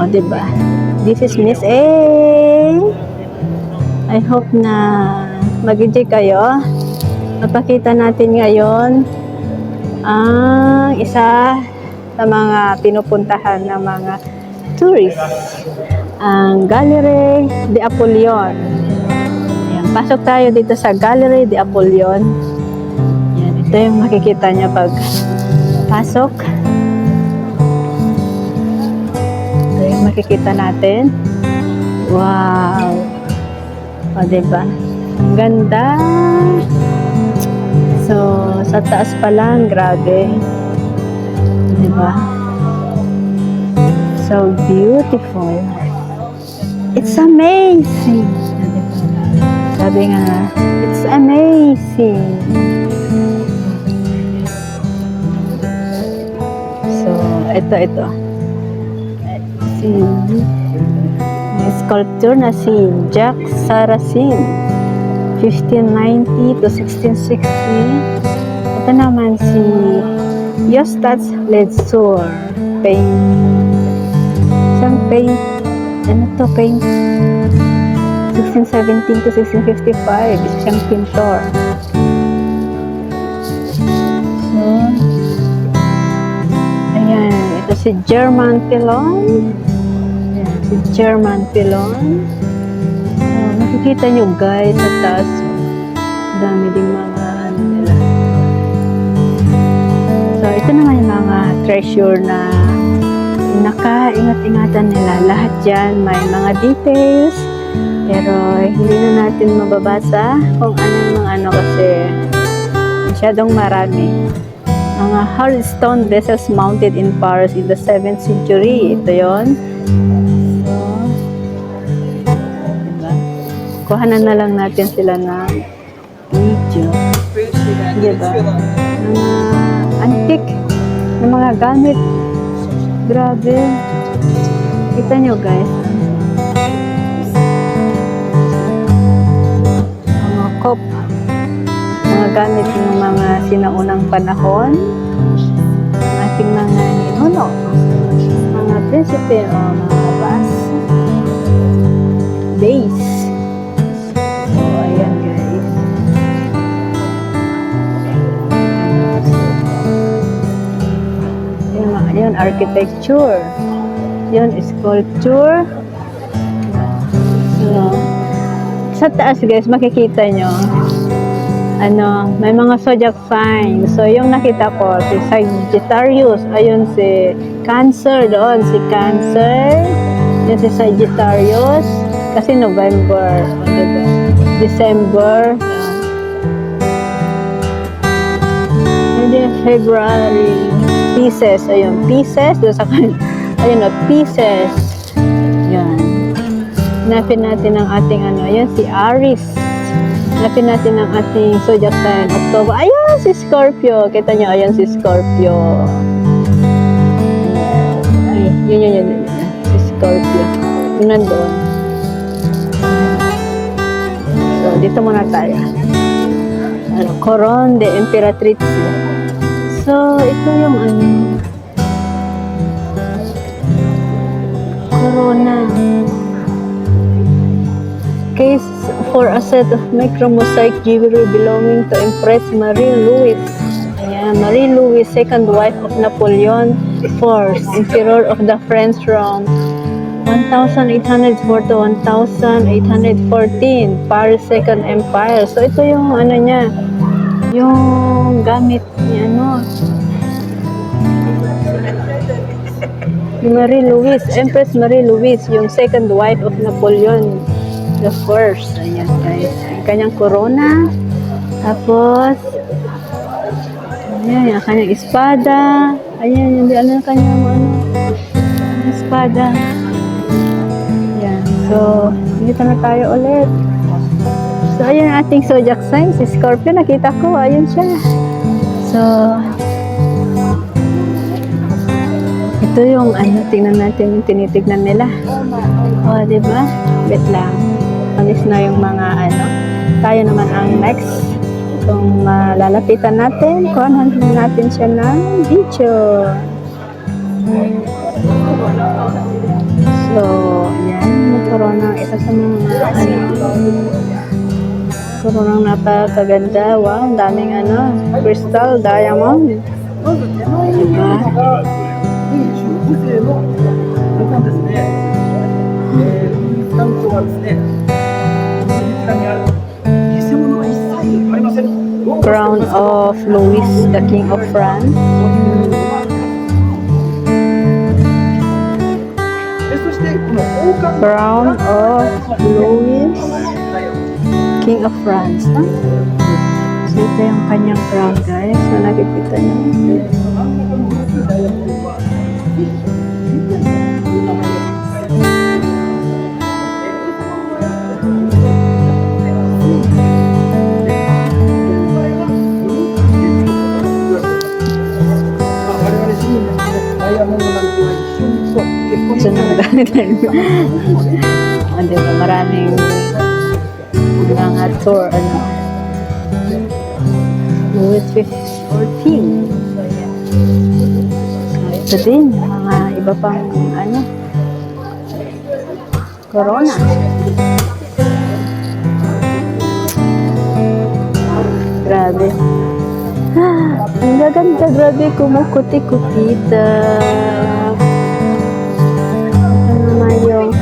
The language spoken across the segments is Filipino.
O, diba? This is Miss A. I hope na mag-enjoy kayo. Mapakita natin ngayon ang isa sa mga pinupuntahan ng mga tourists, ang Gallery de Apollon. Ayan, pasok tayo dito sa Gallery de Apollon. Ayan, ito yung makikita niya pag pasok. Ito yung makikita natin. Wow! O, diba? Ang ganda! So, sa taas pa lang, grabe. Diba? So beautiful. It's amazing. Sabi nga, it's amazing. So, ito. May sculpture na si Jacques Saracen, 1590 to 1660. Ito naman si Eustache Lesueur, paint 1617 to 1655, isa siyang pintor. So, ayan, ito si Germain Pilon. Ayan, si Germain Pilon. Nakikita nyo guys, sa taas, dami ding mga ano nila. So, ito naman yung mga treasure na naka-ingat-ingatan nila. Lahat dyan may mga details, pero hindi na natin mababasa kung ano yung mga ano kasi masyadong marami. Mga hard stone vessels mounted in Paris in the 7th century. Ito yun. So, diba? Kuhanan na lang natin sila ng video. Diba? Mga antique na mga gamit. Grabe. Kita nyo guys. Mga cup. Mga gamit ng mga sinaunang panahon. Ating mga ninuno. Mga prinsipe o mga base. So, ayan guys. Yun, architecture. Yun, sculpture. So, sa taas guys, makikita nyo, may mga zodiac signs. So, yung nakita ko, si Sagittarius, ayun si Cancer doon, si Cancer. Yun si Sagittarius, kasi November, diba? December, and February, Pisces, ayun, Pisces, doon sa ayun o, Pisces. Yan. Hanapin natin ang ating ayun, si Aries. Hanapin natin ang ating zodiac sign, October. Ayun, si Scorpio. Kita nyo, ayun si Scorpio. Ay, yun. Si Scorpio. Yung nandoon. So, dito muna tayo. Coron de Imperatrice. So, ito yung corona. Case for a set of micro-mosaic jewelry belonging to Empress Marie-Louise. Ayan, Marie-Louise, second wife of Napoleon IV, Emperor of the French from 1804 to 1814, Paris Second Empire. So, ito yung niya, yung gamit niya, Marie-Louise, Empress Marie-Louise, yung second wife of Napoleon the First. Ayan guys, yung kanyang corona. Tapos, ayan, yung kanyang espada. Ayan, yung kanyang espada. Ayan, so, dito na tayo ulit. So, ayan ang ating zodiac sign, si Scorpio, nakita ko, ayun siya. So, ito yung tingnan natin yung tinitignan nila. O, diba? Wait lang. Alis na yung mga Tayo naman ang next. Kung malalapitan natin, kuhanan natin siya ng video. ng isa sa mga puro ng napakaganda. Wow, ang daming crystal, diamond. Diba? 担当はですね、こちらにある偽物は一切ありません。 Crown of Louis, the King of France. そしてこの王冠 Crown of Louis, King of France. So, ito yung kanyang crown, guys. So, nakikita niyo. So, nagagamit na rin. Diba, maraming mga tour, Louis XIV. So, ito din, mga iba pang, corona. Grabe. Ang gaganda, grabe, kumukuti-kutita. Yung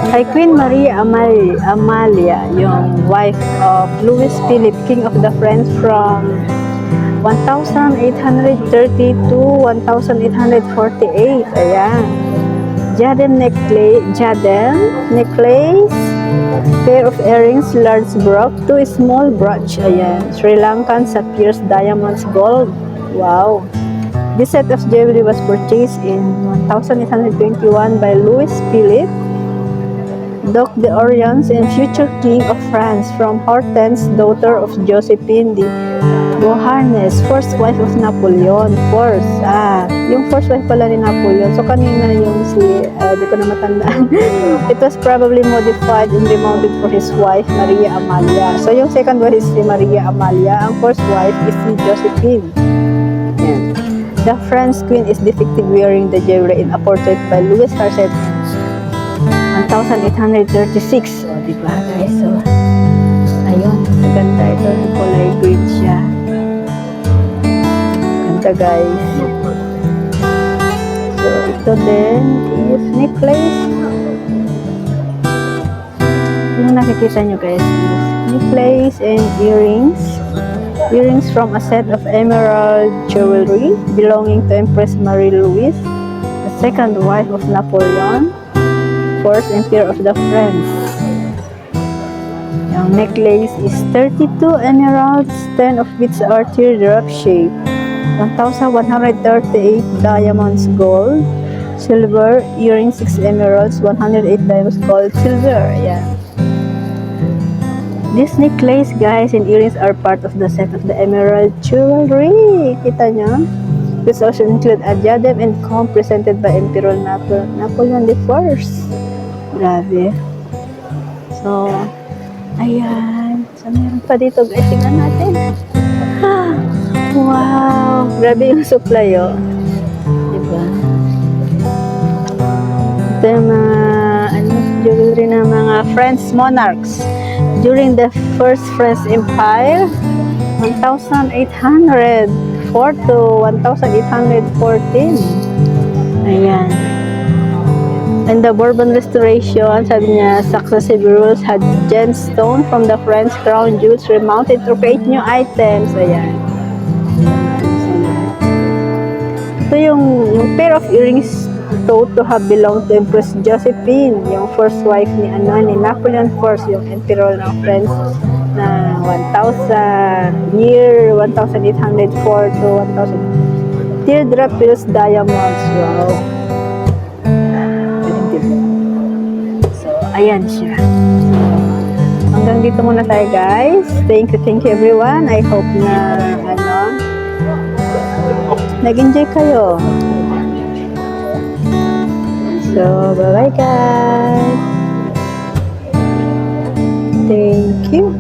kay Queen Maria Amalia, yung wife of Louis Philippe, King of the French from 1830 to 1848. Ayan. Jadem necklace, pair of earrings, large brooch, two small brooch. Ayan. Sri Lankan sapphires, diamonds, gold. Wow. This set of jewelry was purchased in 1821 by Louis Philippe, Duc d'Orléans and future King of France from Hortense, daughter of Josephine de Beauharnais, first wife of Napoleon. Yung first wife pala ni Napoleon. So, kanina yung di ko na matandaan. It was probably modified and remounted for his wife, Maria Amalia. So, yung second wife is si Maria Amalia. Ang first wife is si Josephine. Yan. The French queen is depicted wearing the jewelry in a portrait by Louis herself, 1836. O, diba guys? So, ayun. Maganda ito. Kulay green siya. Ganda guys. So, ito din is necklace. Yung nakikita nyo guys is necklace and earrings. Earrings from a set of emerald jewelry belonging to Empress Marie-Louise, the second wife of Napoleon, first emperor of the French. Yung necklace is 32 emeralds, 10 of which are teardrop shape, 1,138 diamonds gold, silver, earrings 6 emeralds, 108 diamonds gold, silver. Ayan. This necklace, guys, and earrings are part of the set of the emerald jewelry. Kita nyo? This also include a diadem and comb presented by Emperor Napoleon I. Grabe. So, ayan. So, meron pa dito, guys. Tingnan natin. Wow! Grabe yung supply, oh. Diba? Ito yung mga, jewelry ng mga French monarchs. During the First French Empire, 1804 to 1814. Ayan. And the Bourbon Restoration, sabi niya, successive rules had gemstone from the French crown jewels remounted to create new items. Ayan. Ito yung pair of earrings thought to have belonged to Empress Josephine, yung first wife ni Napoleon I, yung emperor ng France na 1804 to 1000. Teardrop pills, diamonds. Wow. So, ayan siya. Hanggang dito muna tayo, guys. Thank you everyone. I hope na nag-enjoy kayo. So, bye-bye guys. Thank you.